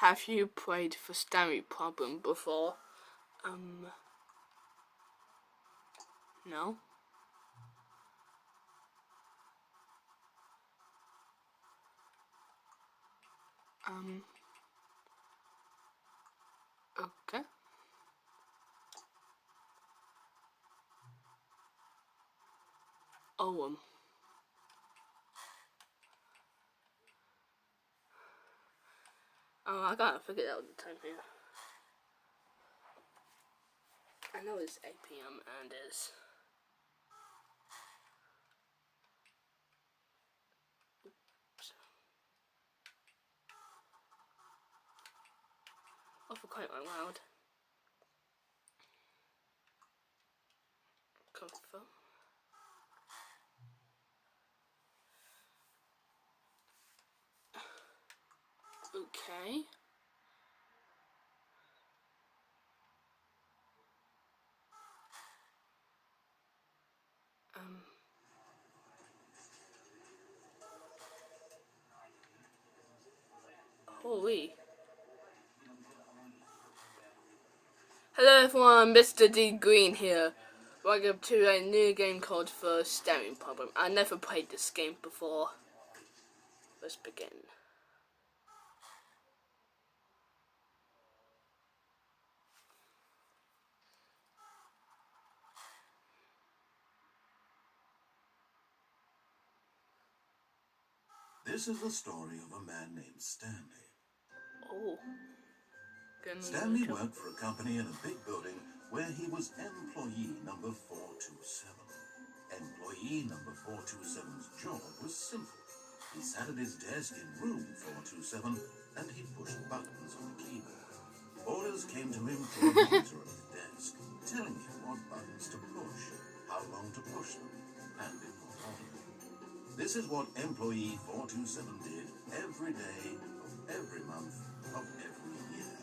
Have you played the Stanley Parable before? No? Okay. Oh, I gotta figure out the time here. I know it's 8 p.m. and it's... Oops. Oh, for quite loud. Confirm. Okay. Holy. Hello everyone, Mr. D Green here. Welcome to a new game called the Stanley Parable. I never played this game before. Let's begin. This is the story of a man named Stanley. Oh. Stanley worked for a company in a big building where he was employee number 427. Employee number 427's job was simple. He sat at his desk in room 427 and he pushed buttons on the keyboard. Orders came to him through a monitor at the desk, telling him what buttons to push, how long to push them, and in what order. This is what employee 427 did every day of every month of every year.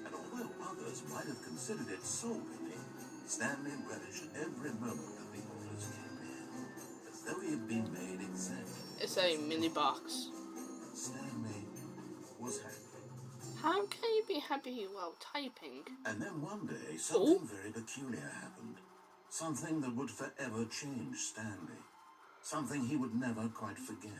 And although others might have considered it soul-bending, Stanley relished every moment that the orders came in, as though he had been made exactly. It's a mini box. Stanley was happy. How can you be happy while typing? And then one day, something very peculiar happened. Something that would forever change Stanley. Something he would never quite forget.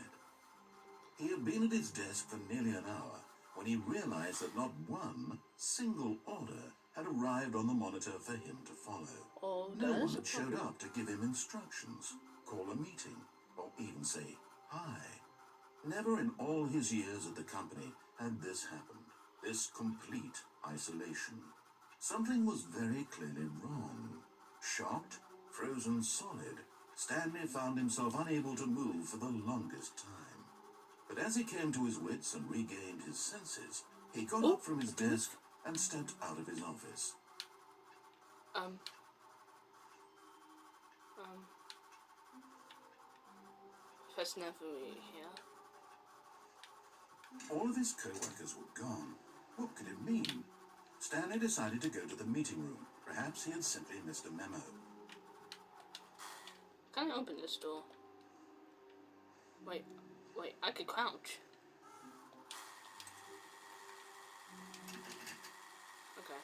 He had been at his desk for nearly an hour when he realized that not one single order had arrived on the monitor for him to follow. No one had showed up to give him instructions, call a meeting, or even say hi. Never in all his years at the company had this happened, this complete isolation. Something was very clearly wrong. Shocked, frozen solid, Stanley found himself unable to move for the longest time. But as he came to his wits and regained his senses, he got up from his desk and stepped out of his office. That's never here. All of his co-workers were gone. What could it mean? Stanley decided to go to the meeting room. Perhaps he had simply missed a memo. Can I open this door? Wait, I could crouch. Okay.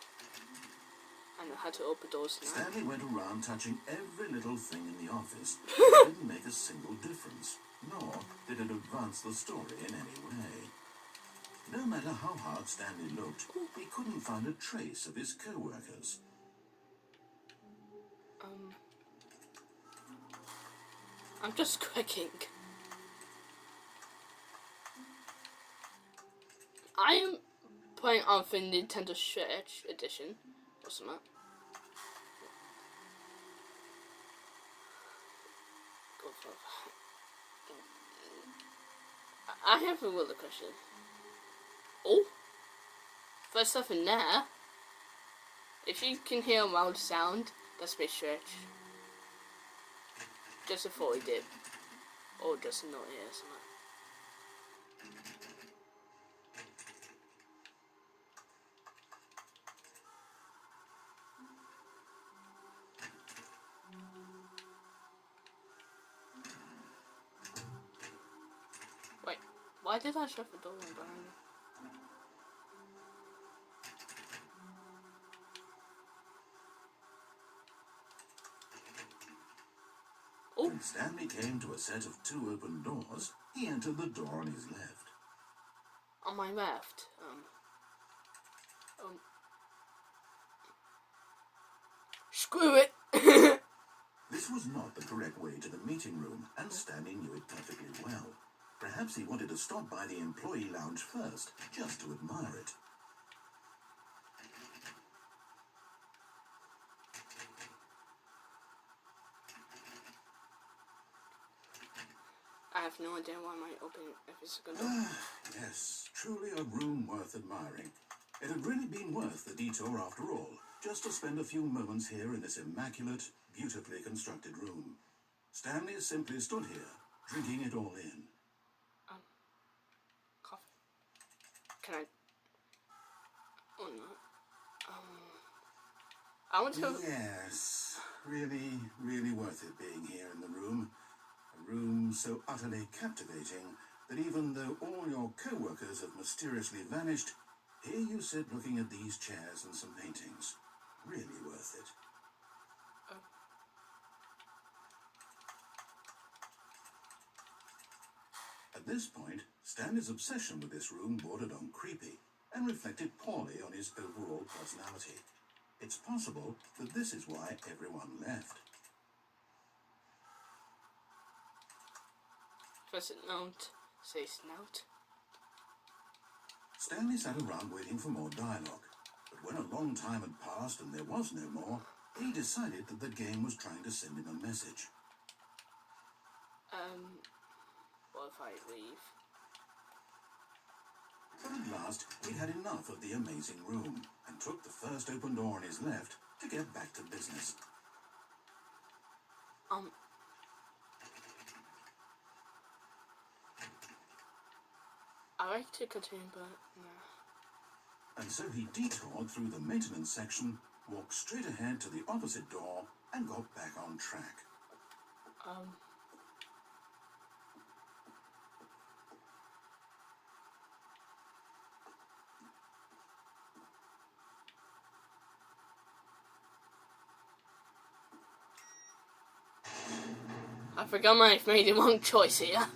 I know how to open doors now. Stanley went around touching every little thing in the office. It didn't make a single difference, nor did it advance the story in any way. No matter how hard Stanley looked, he couldn't find a trace of his co-workers. I'm just clicking. I am playing on the Nintendo Switch edition. What's that? Go for I have a other question. Oh, there's something there. If you can hear a loud sound, that's my Switch. Just before we did. Or just not here, something. Wait, why did I shut the door behind me? when Stanley came to a set of 2 open doors, he entered the door on his left. On my left. Screw it. This was not the correct way to the meeting room, and Stanley knew it perfectly well. Perhaps he wanted to stop by the employee lounge first, just to admire it. I have no idea why I might open every single door. Yes, truly a room worth admiring. It had really been worth the detour after all, just to spend a few moments here in this immaculate, beautifully constructed room. Stanley simply stood here, drinking it all in. Coffee. Can I? Oh no. I want to. Yes, really, really worth it being here in the room. A room so utterly captivating that even though all your co-workers have mysteriously vanished, here you sit looking at these chairs and some paintings. Really worth it. At this point, Stanley's obsession with this room bordered on creepy and reflected poorly on his overall personality. It's possible that this is why everyone left. First note, say snout. Stanley sat around waiting for more dialogue, but when a long time had passed and there was no more, he decided that the game was trying to send him a message. What if I leave? But at last, he'd had enough of the amazing room and took the first open door on his left to get back to business. I like to continue, but no. And so he detoured through the maintenance section, walked straight ahead to the opposite door, and got back on track. I forgot I've made the wrong choice here.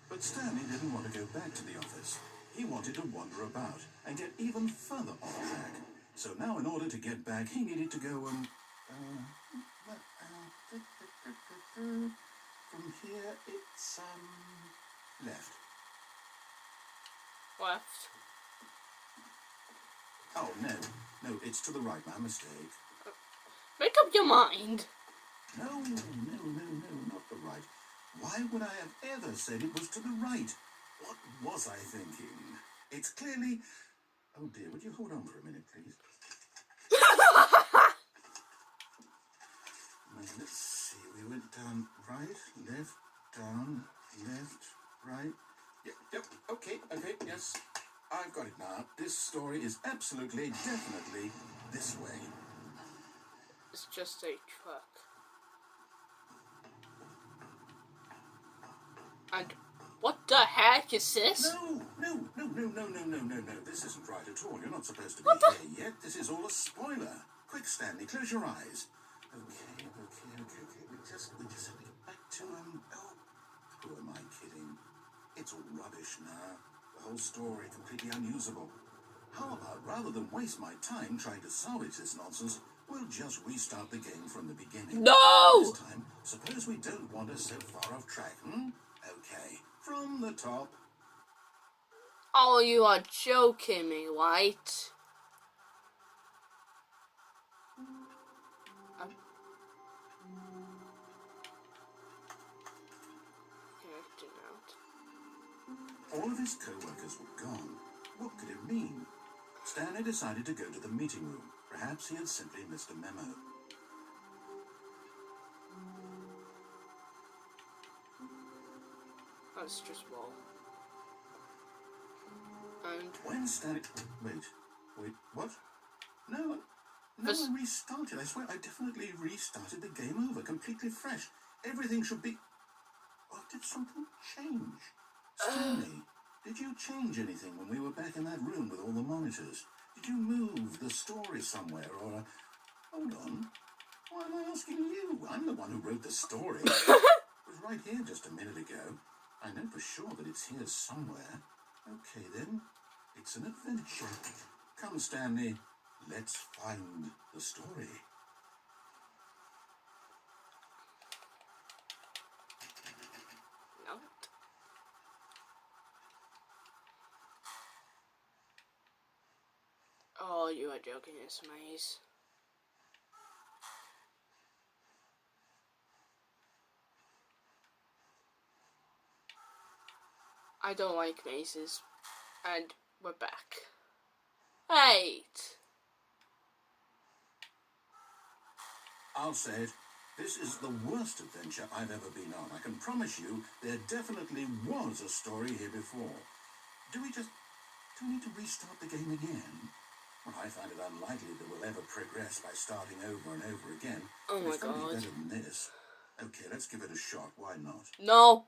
But Stanley didn't want to go back to the office. He wanted to wander about and get even further off track. So now in order to get back, he needed to go from here it's left. Left. Oh no, it's to the right, my mistake. Make up your mind. No, not the right. Why would I have ever said it was to the right? What was I thinking? It's clearly... Oh dear, would you hold on for a minute, please? Let's see, we went down right, left, down, left, right. Yep, okay, yes. I've got it now. This story is absolutely, definitely this way. It's just a truck. And what the heck is this? No. This isn't right at all. You're not supposed to be here yet. This is all a spoiler. Quick, Stanley, close your eyes. Okay. We just have to get back to who am I kidding? It's all rubbish now. The whole story completely unusable. How about, rather than waste my time trying to salvage this nonsense, we'll just restart the game from the beginning. No! This time, suppose we don't wander so far off track, Okay, from the top. Oh, you are joking me, right? All of his co-workers were gone. What could it mean? Stanley decided to go to the meeting room. Perhaps he had simply missed a memo. That's just wrong. And when Stanley... Wait, what? No, I restarted. I swear, I definitely restarted the game over, completely fresh. Everything should be... Or did something change? Stanley, Did you change anything when we were back in that room with all the monitors? Did you move the story somewhere or... Hold on. Why am I asking you? I'm the one who wrote the story. It was right here just a minute ago. I know for sure that it's here somewhere. Okay, then. It's an adventure. Come, Stanley. Let's find the story. No. Oh, you are joking, it's a maze. I don't like mazes. And we're back. Wait! I'll say it. This is the worst adventure I've ever been on. I can promise you there definitely was a story here before. Do we need to restart the game again? Well, I find it unlikely that we'll ever progress by starting over and over again. Oh my It's gotta be god. better than this. Okay, let's give it a shot. Why not? No!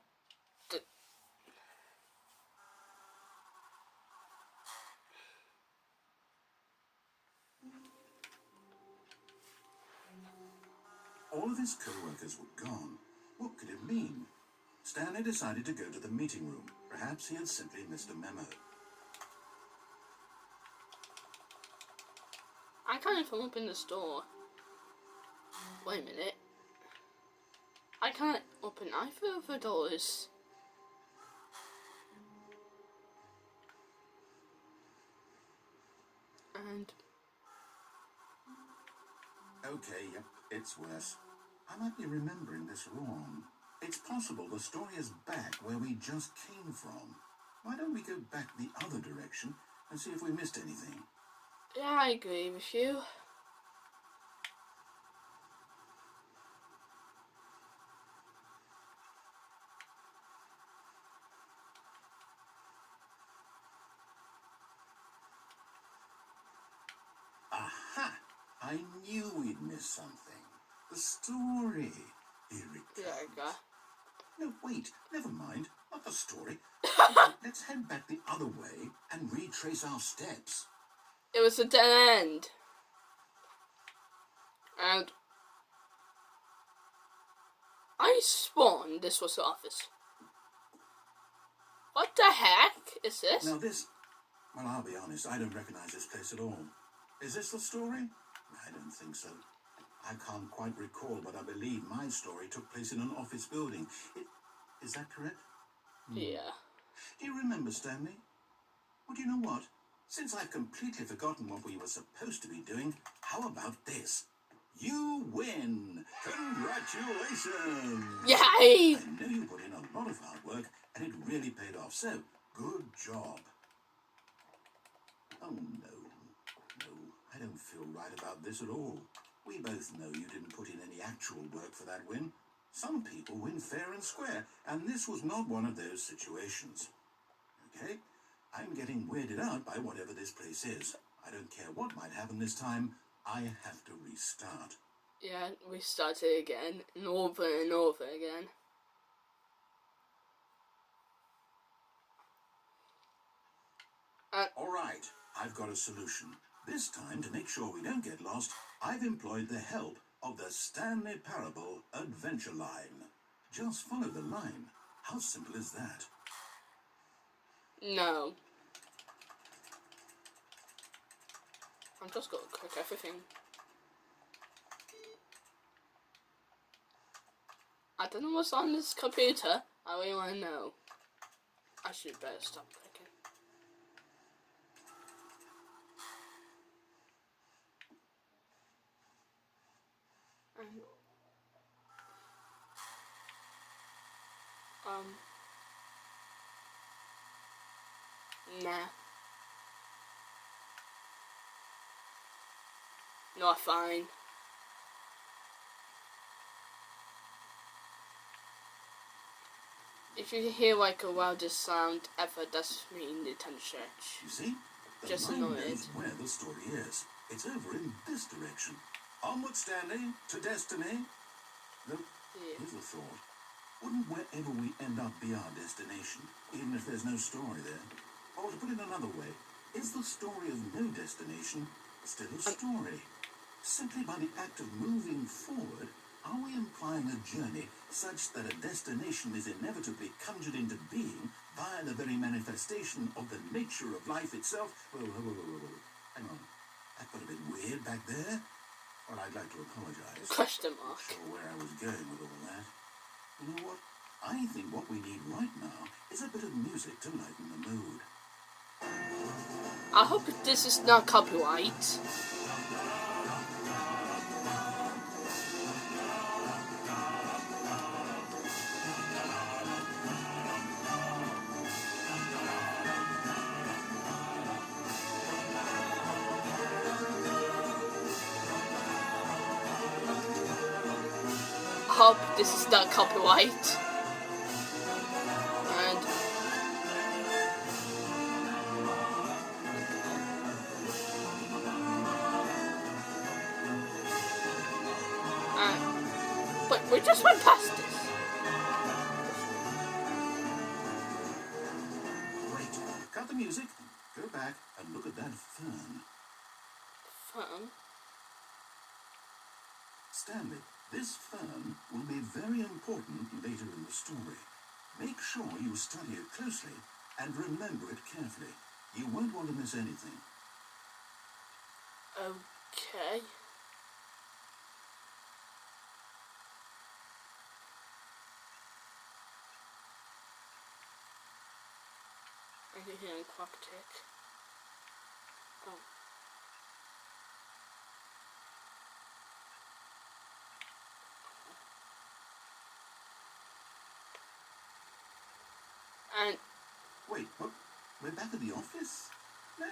All of his co-workers were gone. What could it mean? Stanley decided to go to the meeting room. Perhaps he had simply missed a memo. I can't even open the store. Wait a minute. I can't open either of the doors. And... Okay, yep, it's worse. I might be remembering this wrong. It's possible the story is back where we just came from. Why don't we go back the other direction and see if we missed anything? yeah, I agree with you. Aha! I knew we'd missed something. The story. Here it There comes. we go. No, wait, never mind. Not the story. Let's head back the other way and retrace our steps. It was a dead end. And... I spawned this was the office. What the heck is this? Now this... Well, I'll be honest, I don't recognize this place at all. Is this the story? I don't think so. I can't quite recall, but I believe my story took place in an office building. Is that correct? Yeah. Do you remember, Stanley? Well, do you know what? Since I've completely forgotten what we were supposed to be doing, how about this? You win! Congratulations! Yay! I know you put in a lot of hard work, and it really paid off, so good job. Oh, no, I don't feel right about this at all. We both know you didn't put in any actual work for that win. Some people win fair and square, and this was not one of those situations. Okay? I'm getting weirded out by whatever this place is. I don't care what might happen this time. I have to restart. Yeah, we started again, and over again. All right, I've got a solution. This time, to make sure we don't get lost, I've employed the help of the Stanley Parable adventure line. Just follow the line. How simple is that? No. I'm just gonna click everything. I don't know what's on this computer. I really want to know. I should better stop clicking. Nah. Not fine. If you hear like a wildest sound ever, that's me in the tent church. You see? The Just line know knows it. where the story is. It's over in this direction. Onward, Stanley, to destiny. Look, Yeah. here's a thought. Wouldn't wherever we end up be our destination, even if there's no story there? Or to put it another way, is the story of no destination still a story? Simply by the act of moving forward, are we implying a journey such that a destination is inevitably conjured into being via the very manifestation of the nature of life itself? Whoa. Hang on. That got a bit weird back there. Well, I'd like to apologize. Question mark. Not sure where I was going with all that. You know what? I think what we need right now is a bit of music to lighten the mood. I hope this is not copyright. Hope this is not copyright. But we just went past this. Wait, cut the music, go back and look at that fern. Fern? Stanley, this fern will be very important later in the story. Make sure you study it closely and remember it carefully. You won't want to miss anything. Okay. I can hear a clock tick. Oh. And wait, what? We're back at the office? No.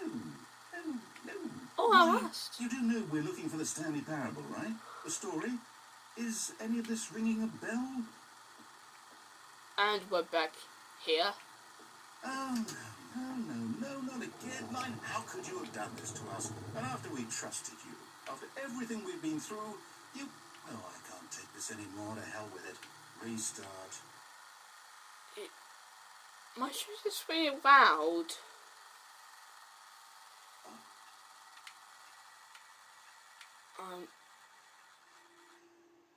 oh, I asked. You do know we're looking for the Stanley Parable, right? The story? Is any of this ringing a bell? And we're back here. Oh, no, not again. Line, how could you have done this to us? And after we trusted you, after everything we've been through, you... Oh, I can't take this anymore. To hell with it. Restart. My shoes is really loud.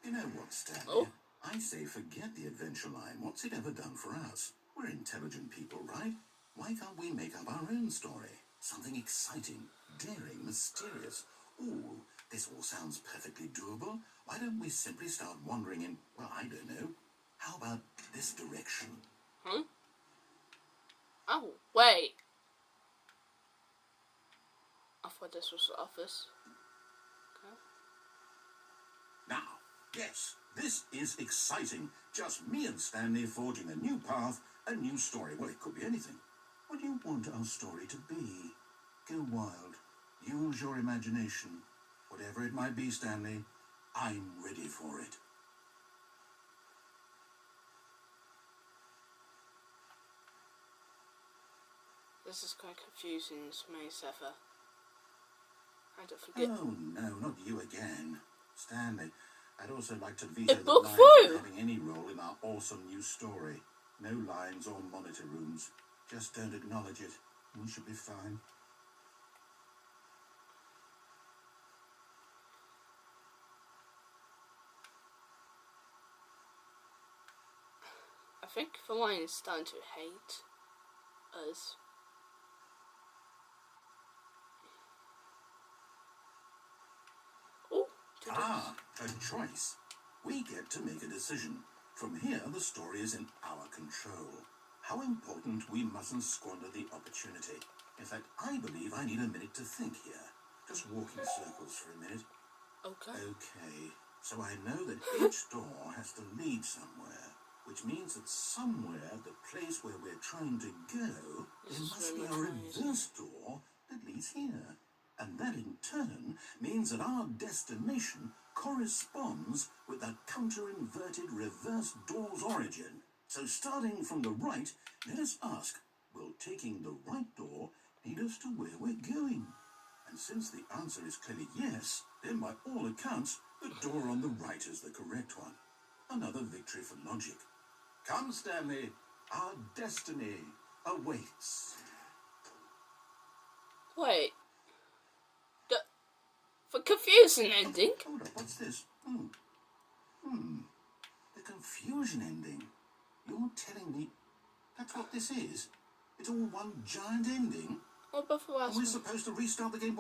You know what, Stanley? Oh. I say forget the adventure line. What's it ever done for us? We're intelligent people, right? Why can't we make up our own story? Something exciting, daring, mysterious. Ooh, this all sounds perfectly doable. Why don't we simply start wandering in, well, I don't know. How about this direction? Hmm? Oh, wait. I thought this was the office. Okay. Now, yes, this is exciting. Just me and Stanley forging a new path, a new story. Well, it could be anything. What do you want our story to be? Go wild. Use your imagination. Whatever it might be, Stanley, I'm ready for it. This is quite confusing, May Sefer. I don't forget. Oh, no, not you again. Stanley, I'd also like to veto the book lines through. having any role in our awesome new story. No lines or monitor rooms. Just don't acknowledge it. We should be fine. I think the line is starting to hate us. Oh, A choice. We get to make a decision. From here, the story is in our control. How important we mustn't squander the opportunity. In fact, I believe I need a minute to think here. Just walk in circles for a minute. Okay. Okay, so I know that each door has to lead somewhere, which means that somewhere, the place where we're trying to go, there must be a reverse door that leads here. And that in turn means that our destination corresponds with the counter-inverted reverse door's origin. So starting from the right, let us ask, will taking the right door lead us to where we're going? And since the answer is clearly yes, then by all accounts, the door on the right is the correct one. Another victory for logic. Come, Stanley. Our destiny awaits. Wait. For confusing ending? Hold up, what's this? The confusion ending. You're telling me that's what this is? It's all one giant ending? What about the And last we're one? supposed to restart the game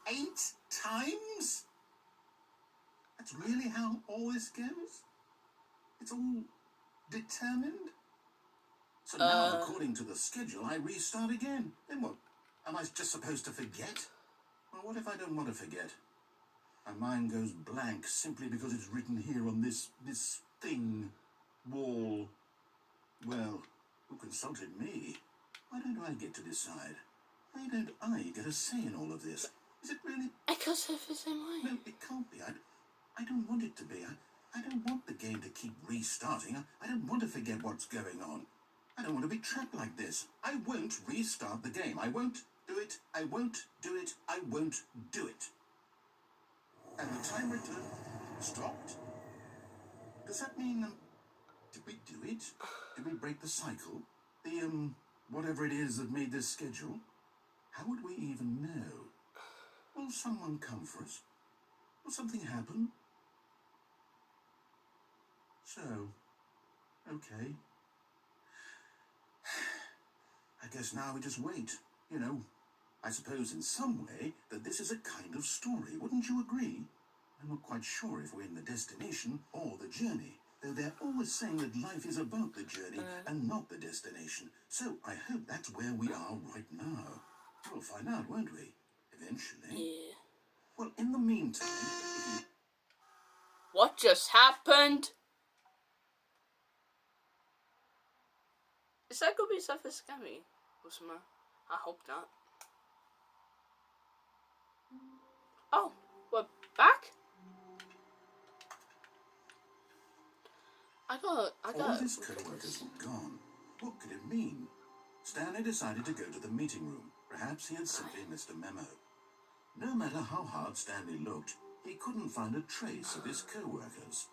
eight times? That's really how all this goes? It's all determined? So now, according to the schedule, I restart again. Then what? Am I just supposed to forget? Well, what if I don't want to forget? My mind goes blank simply because it's written here on this thing, wall. Well, who consulted me? Why don't I get to decide? Why don't I get a say in all of this? Is it really? Because of the same way. No, it can't be. I don't want it to be. I don't want the game to keep restarting. I don't want to forget what's going on. I don't want to be trapped like this. I won't restart the game. I won't do it. I won't do it. I won't do it. And the timer stopped. Does that mean, did we do it? Did we break the cycle? The, whatever it is that made this schedule? How would we even know? Will someone come for us? Will something happen? So, okay. I guess now we just wait. You know, I suppose in some way that this is a kind of story. Wouldn't you agree? I'm not quite sure if we're in the destination or the journey, though they're always saying that life is about the journey and not the destination. So I hope that's where we are right now. We'll find out, won't we? Eventually. Yeah. Well, in the meantime, if you... What just happened? Is that gonna be something scary or something? I hope not. Oh, we're back? All of his co-workers were gone. What could it mean? Stanley decided to go to the meeting room. Perhaps he had simply missed a memo. No matter how hard Stanley looked, he couldn't find a trace of his co-workers.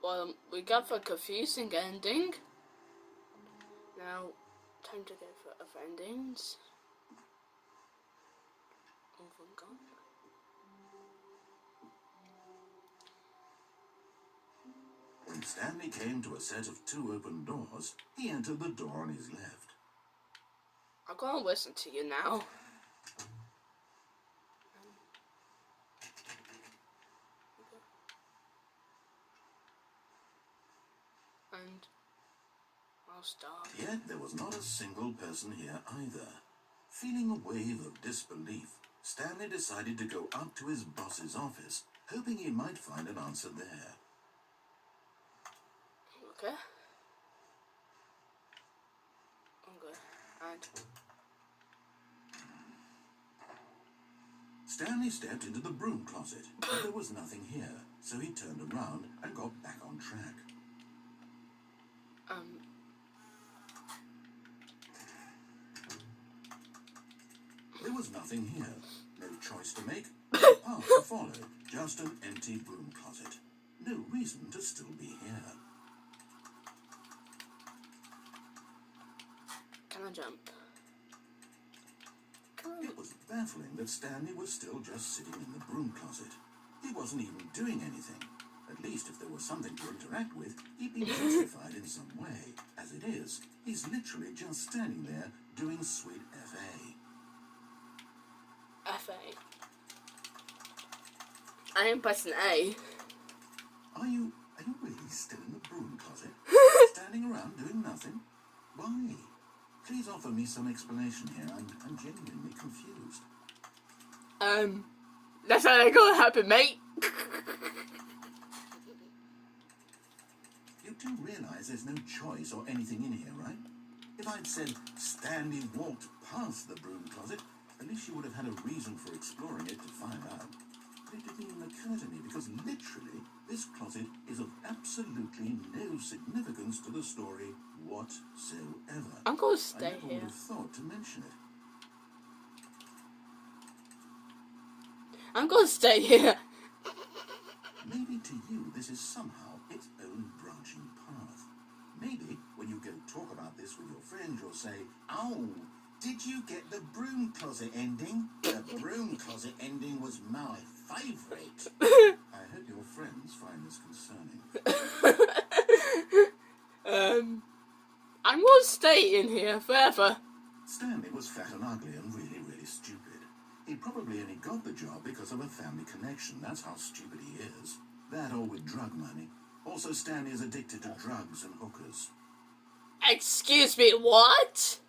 Well, we got the confusing ending. Now, time to go for other endings. Over and gone. When Stanley came to a set of 2 open doors, he entered the door on his left. I'm gonna listen to you now. And I'll start. Yet there was not a single person here either. Feeling a wave of disbelief, Stanley decided to go up to his boss's office, hoping he might find an answer there. Okay. Okay. And Stanley stepped into the broom closet, but there was nothing here, so he turned around and got back on track. There was nothing here. No choice to make, no path to follow, just an empty broom closet. No reason to still be here. can I jump? It was baffling that Stanley was still just sitting in the broom closet. He wasn't even doing anything. At least if there was something to interact with, he'd be justified in some way. As it is, he's literally just standing there doing sweet FA. FA. I am pressing A. Are you really still in the broom closet? Standing around doing nothing? Why? Please offer me some explanation here. I'm genuinely confused. That's not gonna happen, mate. You do realize there's no choice or anything in here, right? If I'd said Stanley walked past the broom closet, at least you would have had a reason for exploring it to find out. But it didn't even occur to me because literally this closet is of absolutely no significance to the story whatsoever. I'm gonna I stay never here. would have thought to mention it. I'm gonna stay here. Maybe to you this is somehow its own branch branching path. Maybe when you go talk about this with your friend, you'll say, "Oh, did you get the broom closet ending? The broom closet ending was my favourite." I hope your friends find this concerning. I will stay in here forever. Stanley was fat and ugly and really, really stupid. He probably only got the job because of a family connection. That's how stupid he is. That or with drug money. Also, Stanley is addicted to drugs and hookers. Excuse me, what?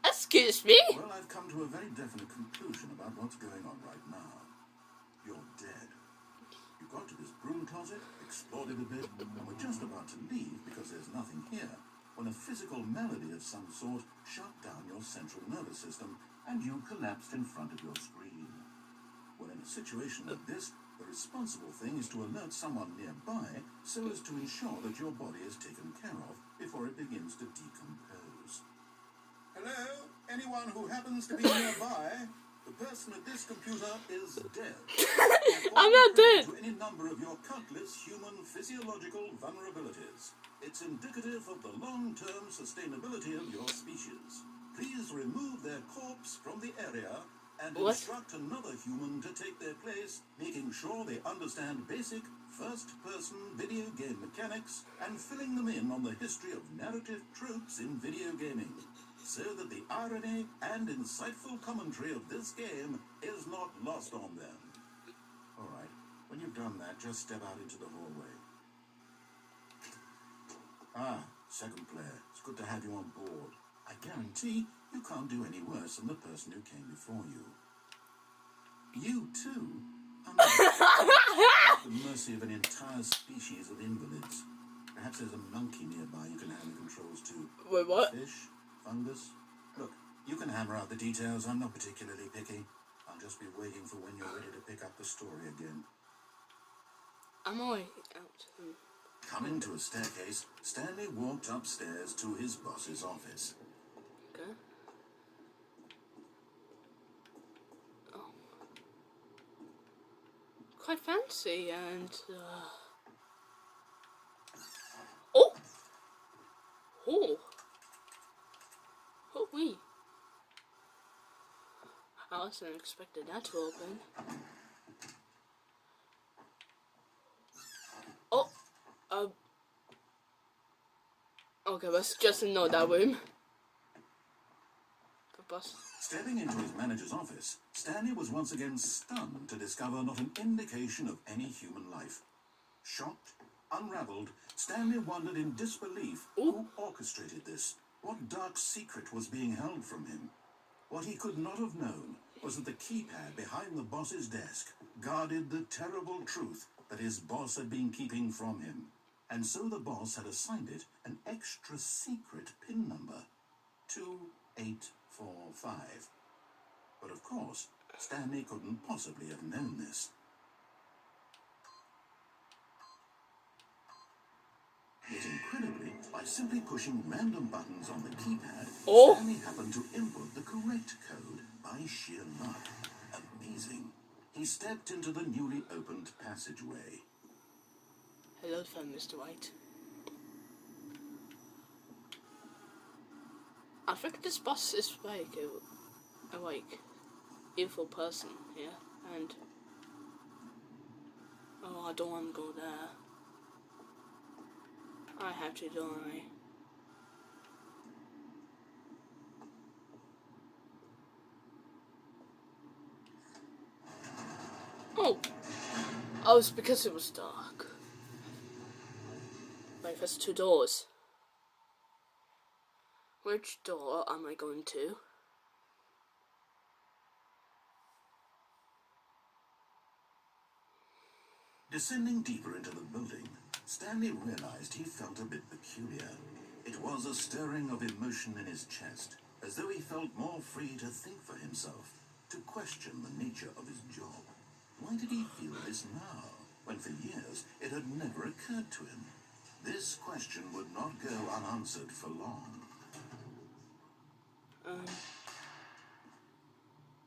Excuse me? Well, I've come to a very definite conclusion about what's going on right now. You're dead. You got to this broom closet, explored it a bit, and were just about to leave because there's nothing here, when a physical malady of some sort shut down your central nervous system and you collapsed in front of your screen. Well, in a situation like this, the responsible thing is to alert someone nearby so as to ensure that your body is taken care of before it begins to decompose. Hello? Anyone who happens to be nearby? The person at this computer is dead. I'm not dead. To any number of your countless human physiological vulnerabilities. It's indicative of the long-term sustainability of your species. Please remove their corpse from the area and instruct another human to take their place, making sure they understand basic first-person video game mechanics and filling them in on the history of narrative tropes in video gaming, so that the irony and insightful commentary of this game is not lost on them. All right, when you've done that, just step out into the hallway. Ah, second player, it's good to have you on board. I guarantee you can't do any worse than the person who came before you. You, too, are not at the mercy of an entire species of invalids. Perhaps there's a monkey nearby you can hand the controls to. Wait, what? Fish? Fungus? Look, you can hammer out the details. I'm not particularly picky. I'll just be waiting for when you're ready to pick up the story again. I'm already out. Coming to a staircase, Stanley walked upstairs to his boss's office. Okay. Oh. Quite fancy and... Oh! Oh! Oh, wait. I wasn't expecting that to open. Oh! Okay, let's just ignore that room. Good boss. Stepping into his manager's office, Stanley was once again stunned to discover not an indication of any human life. Shocked, unraveled, Stanley wondered in disbelief who orchestrated this. What dark secret was being held from him? What he could not have known was that the keypad behind the boss's desk guarded the terrible truth that his boss had been keeping from him. And so the boss had assigned it an extra secret PIN number, 2845. But of course, Stanley couldn't possibly have known this. Yet incredibly, by simply pushing random buttons on the keypad, Stanley happened to input the correct code by sheer luck. Amazing. He stepped into the newly opened passageway. Hello, friend, Mr. White. I think this boss is like a evil person here, and oh, I don't want to go there. I have to, don't I? Oh, it's because it was dark. Wait, there's 2 doors. Which door am I going to? Descending deeper into the building, Stanley realized he felt a bit peculiar. It was a stirring of emotion in his chest, as though he felt more free to think for himself, to question the nature of his job. Why did he feel this now, when for years it had never occurred to him? This question would not go unanswered for long.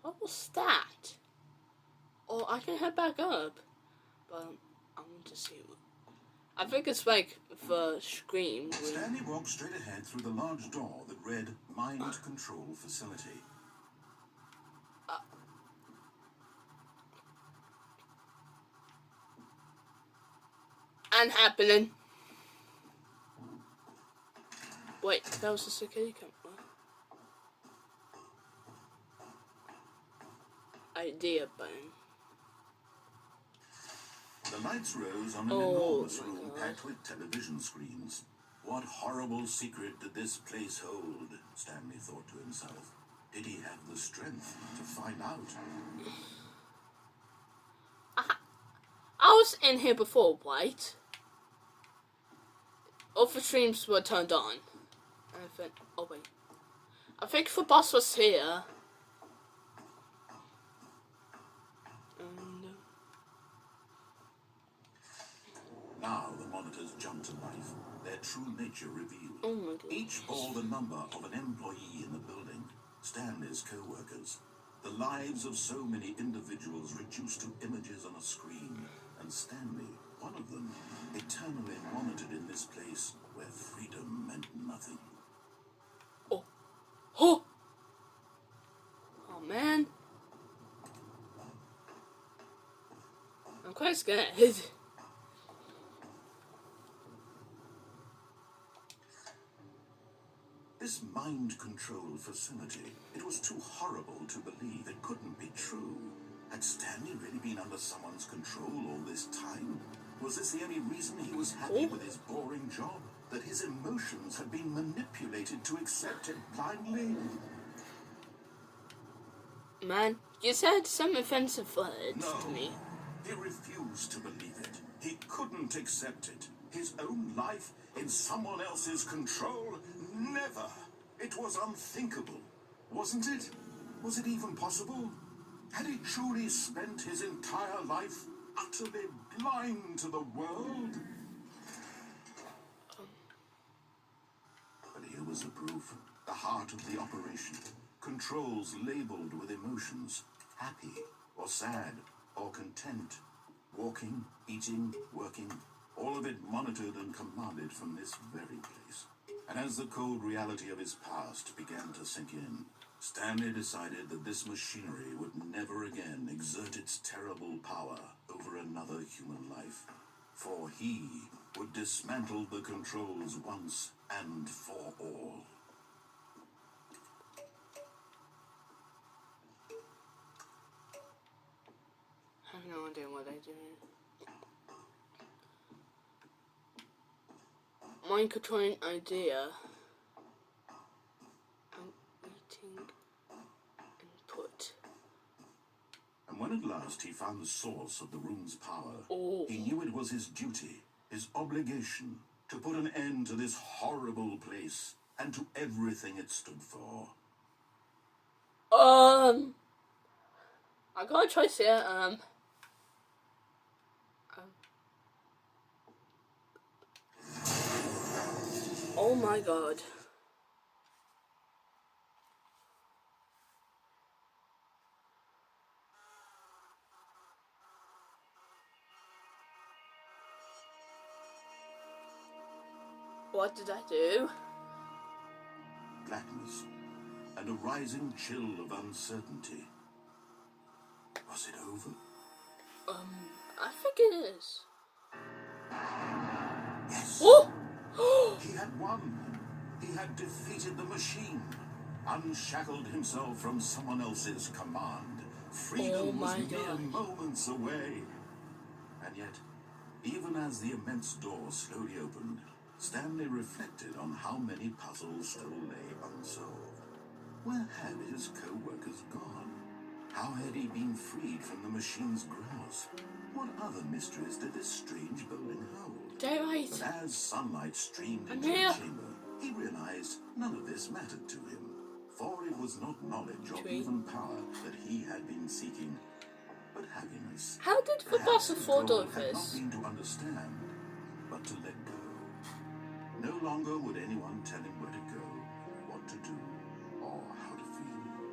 What was that? Or I can head back up, but I want to see what... I think it's like the scream. Stanley walked straight ahead through the large door that read Mind Control Facility. And happening. Wait, that was a security camera. Idea button. The lights rose on an enormous room packed with television screens. What horrible secret did this place hold? Stanley thought to himself. Did he have the strength to find out? I was in here before, right? All the streams were turned on. And I think, oh wait. I think the boss was here. Now the monitors jumped to life, their true nature revealed. Oh my God. Each bore the number of an employee in the building, Stanley's co-workers. The lives of so many individuals reduced to images on a screen, and Stanley, one of them, eternally monitored in this place where freedom meant nothing. Oh. Oh! Oh man. I'm quite scared. This mind control facility, it was too horrible to believe. It couldn't be true. Had Stanley really been under someone's control all this time? Was this the only reason he was happy with his boring job? That his emotions had been manipulated to accept it blindly? Man, you said some offensive words to me. He refused to believe it. He couldn't accept it. His own life in someone else's control? Never. It was unthinkable. Wasn't it? Was it even possible? Had he truly spent his entire life utterly blind to the world? But here was the proof. The heart of the operation. Controls labeled with emotions. Happy or sad or content. Walking, eating, working. All of it monitored and commanded from this very place. And as the cold reality of his past began to sink in, Stanley decided that this machinery would never again exert its terrible power over another human life. For he would dismantle the controls once and for all. I have no idea what I do. Mind controlling idea. Eating input. And when at last he found the source of the room's power, he knew it was his duty, his obligation, to put an end to this horrible place and to everything it stood for. I got a choice here. Oh my God. What did I do? Blackness and a rising chill of uncertainty. Was it over? I think it is. Yes. Oh! He had won. He had defeated the machine, unshackled himself from someone else's command. Freedom was mere moments away. And yet, even as the immense door slowly opened, Stanley reflected on how many puzzles still lay unsolved. Where had his co-workers gone? How had he been freed from the machine's grasp? What other mysteries did this strange building hold? But as sunlight streamed into the chamber, he realized none of this mattered to him. For it was not knowledge or even power that he had been seeking, but happiness. How did the boss afford all of Had not this? been to understand, but to let go. No longer would anyone tell him where to go, what to do, or how to feel.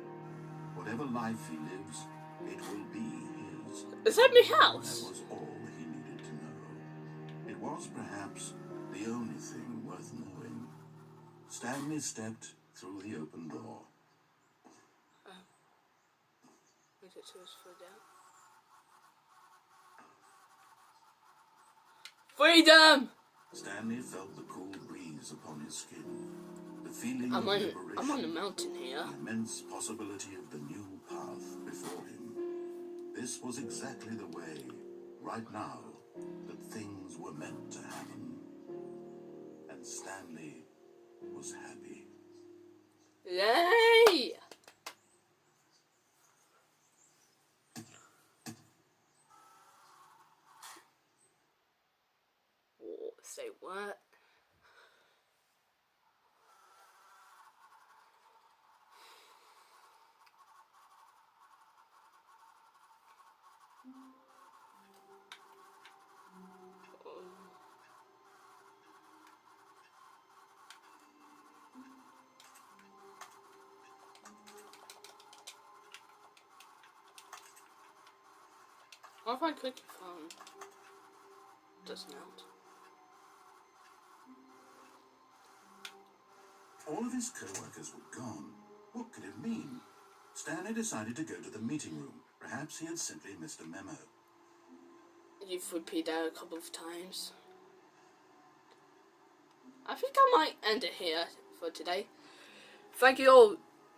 Whatever life he lives, it will be his. Is that my That house? was all he needed to know. It was perhaps the only thing worth knowing. Stanley stepped through the open door. Is it to his foot down? Freedom! Stanley felt the cool breeze upon his skin. The feeling I'm of on liberation. the mountain here. The immense possibility of the new path before him. This was exactly the way, right now, that things were meant to happen. And Stanley was happy. Yay! Oh, say what? What if I click your phone? Does not. All of his co-workers were gone. What could it mean? Stanley decided to go to the meeting room. Perhaps he had simply missed a memo. You've repeated that a couple of times. I think I might end it here for today. Thank you all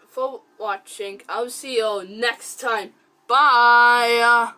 for watching. I'll see you all next time. Bye!